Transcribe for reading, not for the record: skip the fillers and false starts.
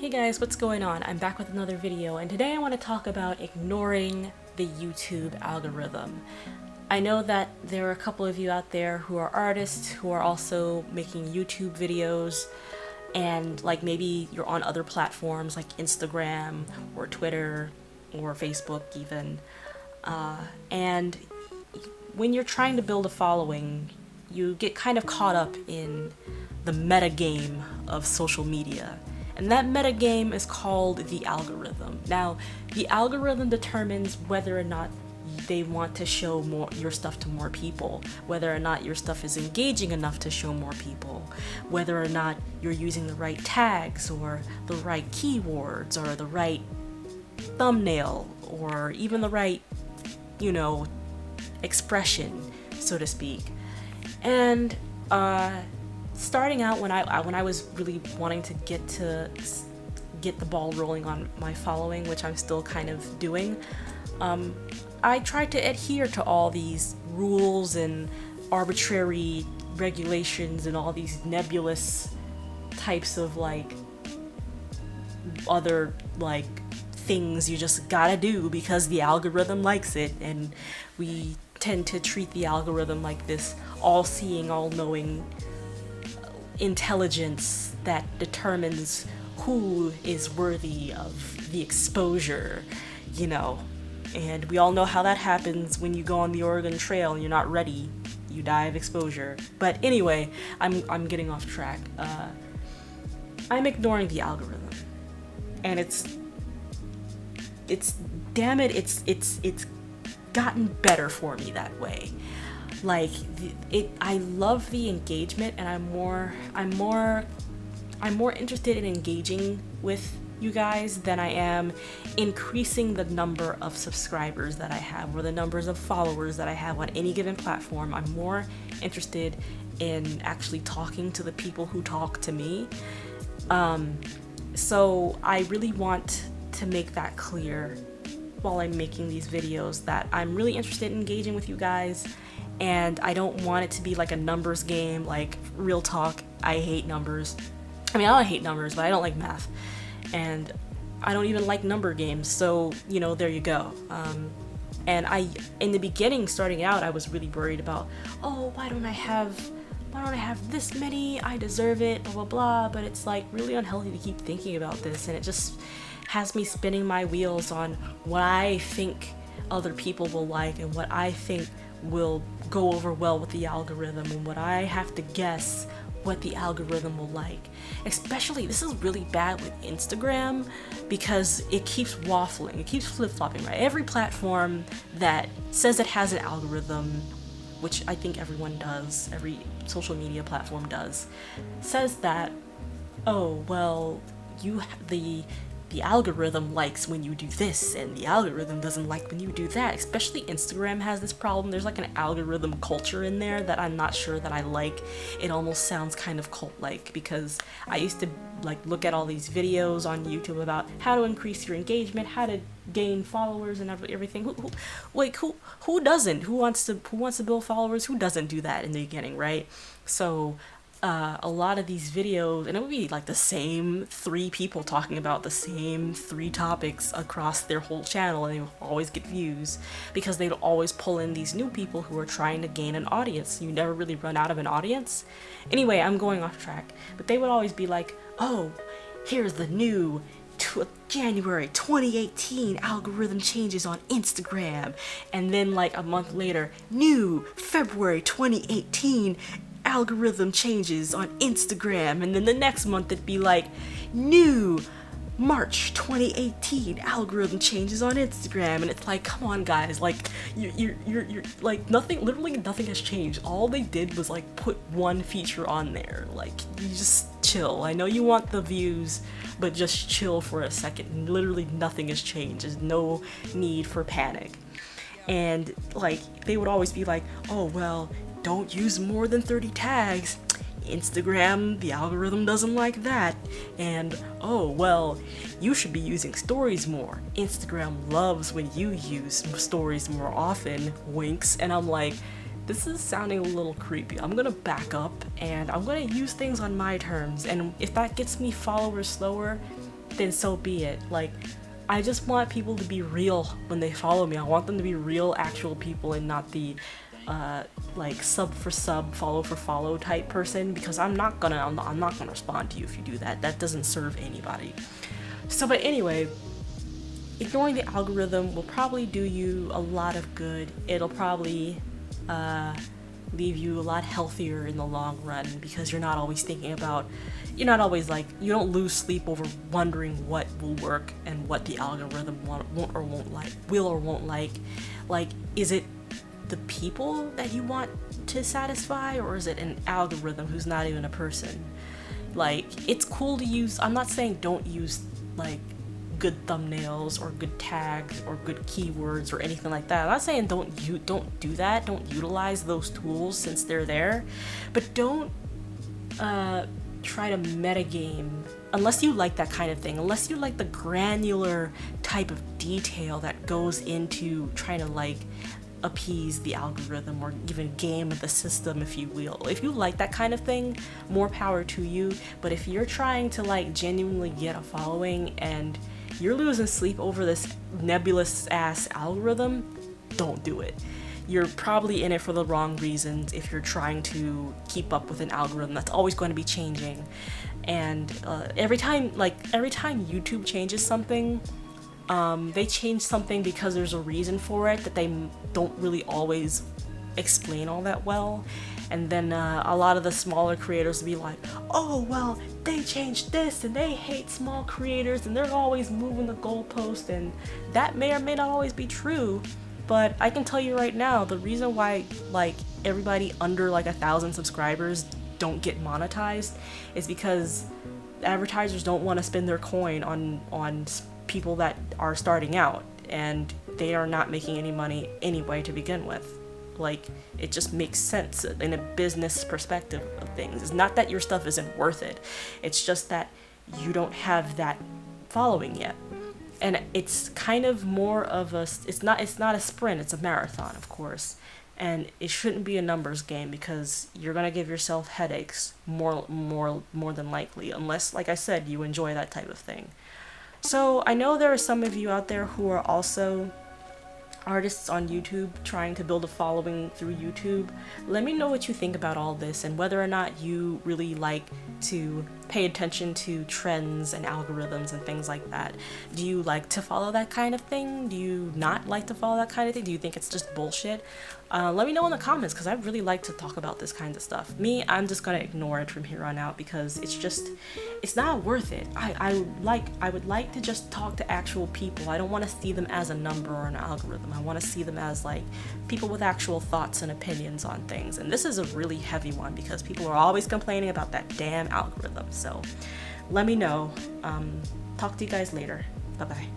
Hey guys, what's going on? I'm back with another video, and today I want to talk about ignoring the YouTube algorithm. I know that there are a couple of you out there who are artists who are also making YouTube videos, and like maybe you're on other platforms like Instagram or Twitter or Facebook even, and when you're trying to build a following, you get kind of caught up in the meta game of social media. And that meta game is called the algorithm. Now, the algorithm determines whether or not they want to show your stuff to more people, whether or not your stuff is engaging enough to show more people, whether or not you're using the right tags or the right keywords or the right thumbnail or even the right, expression, so to speak. And starting out when I was really wanting to get the ball rolling on my following, which I'm still kind of doing, I tried to adhere to all these rules and arbitrary regulations and all these nebulous types of other things you just gotta do because the algorithm likes it, and we tend to treat the algorithm like this all-seeing, all-knowing intelligence that determines who is worthy of the exposure, and we all know how that happens when you go on the Oregon Trail and you're not ready, you die of exposure. But anyway, I'm getting off track. I'm ignoring the algorithm, and it's damn it, it's gotten better for me that way. I love the engagement, and I'm more interested in engaging with you guys than I am increasing the number of subscribers that I have or the numbers of followers that I have on any given platform. I'm more interested in actually talking to the people who talk to me. So I really want to make that clear while I'm making these videos, that I'm really interested in engaging with you guys, and I don't want it to be like a numbers game. Like, real talk, I hate numbers. I mean, I don't hate numbers, but I don't like math, and I don't even like number games, so there you go. And in the beginning, starting out, I was really worried about, why don't I have this many, I deserve it, blah blah blah. But it's really unhealthy to keep thinking about this, and it just has me spinning my wheels on what I think other people will like and what I think will go over well with the algorithm, and what I have to guess what the algorithm will like. Especially, this is really bad with Instagram because it keeps waffling, it keeps flip-flopping, right? Every platform that says it has an algorithm, which I think everyone does, every social media platform does, says that, the algorithm likes when you do this, and the algorithm doesn't like when you do that. Especially Instagram has this problem. There's an algorithm culture in there that I'm not sure that I like. It almost sounds kind of cult-like, because I used to look at all these videos on YouTube about how to increase your engagement, how to gain followers and everything. Who doesn't? Who wants to build followers? Who doesn't do that in the beginning, right? So a lot of these videos, and it would be the same 3 people talking about the same 3 topics across their whole channel, and they would always get views because they'd always pull in these new people who are trying to gain an audience. You never really run out of an audience. Anyway, I'm going off track, but they would always be like, here's the new January 2018 algorithm changes on Instagram, and then a month later, new February 2018 algorithm changes on Instagram, and then the next month it'd be new March 2018 algorithm changes on Instagram, and it's come on guys, you're literally nothing has changed. All they did was put one feature on there. You just chill. I know you want the views, but just chill for a second. Literally nothing has changed. There's no need for panic. And they would always be don't use more than 30 tags. Instagram, the algorithm doesn't like that. And you should be using stories more. Instagram loves when you use stories more often. Winks. And I'm this is sounding a little creepy. I'm gonna back up and I'm gonna use things on my terms. And if that gets me followers slower, then so be it. Like, I just want people to be real when they follow me. I want them to be real, actual people, and not the like sub for sub, follow for follow type person, because I'm not gonna respond to you if you do that. That doesn't serve anybody. So, but anyway, ignoring the algorithm will probably do you a lot of good. It'll probably leave you a lot healthier in the long run, because you're not always thinking about, you're not always like, you don't lose sleep over wondering what will work and what the algorithm won't or won't like, will or won't like. Like, is it the people that you want to satisfy, or is it an algorithm who's not even a person? Like, it's cool to use, I'm not saying don't use like good thumbnails or good tags or good keywords or anything like that. I'm not saying don't do that, don't utilize those tools since they're there, but don't try to metagame unless you like that kind of thing, unless you like the granular type of detail that goes into trying to like appease the algorithm or even game the system, if you will. If you like that kind of thing, more power to you. But if you're trying to like genuinely get a following and you're losing sleep over this nebulous ass algorithm, don't do it. You're probably in it for the wrong reasons if you're trying to keep up with an algorithm that's always going to be changing. And every time YouTube changes something, they change something because there's a reason for it that they don't really always explain all that well. And then a lot of the smaller creators will be like, oh, well, they changed this and they hate small creators and they're always moving the goalpost. And that may or may not always be true. But I can tell you right now, the reason why like everybody under like 1,000 subscribers don't get monetized is because advertisers don't want to spend their coin on people that are starting out, and they are not making any money anyway to begin with. Like, it just makes sense in a business perspective of things. It's not that your stuff isn't worth it, it's just that you don't have that following yet. And it's kind of more of a, it's not a sprint, it's a marathon, of course. And it shouldn't be a numbers game, because you're gonna give yourself headaches more than likely, unless, like I said, you enjoy that type of thing. So I know there are some of you out there who are also artists on YouTube trying to build a following through YouTube. Let me know what you think about all this and whether or not you really like to pay attention to trends and algorithms and things like that. Do you like to follow that kind of thing? Do you not like to follow that kind of thing? Do you think it's just bullshit? Let me know in the comments, because I really like to talk about this kind of stuff. Me, I'm just gonna ignore it from here on out, because it's not worth it. I would like to just talk to actual people. I don't want to see them as a number or an algorithm. I want to see them as like people with actual thoughts and opinions on things. And this is a really heavy one, because people are always complaining about that damn algorithm. So let me know. Talk to you guys later. Bye bye.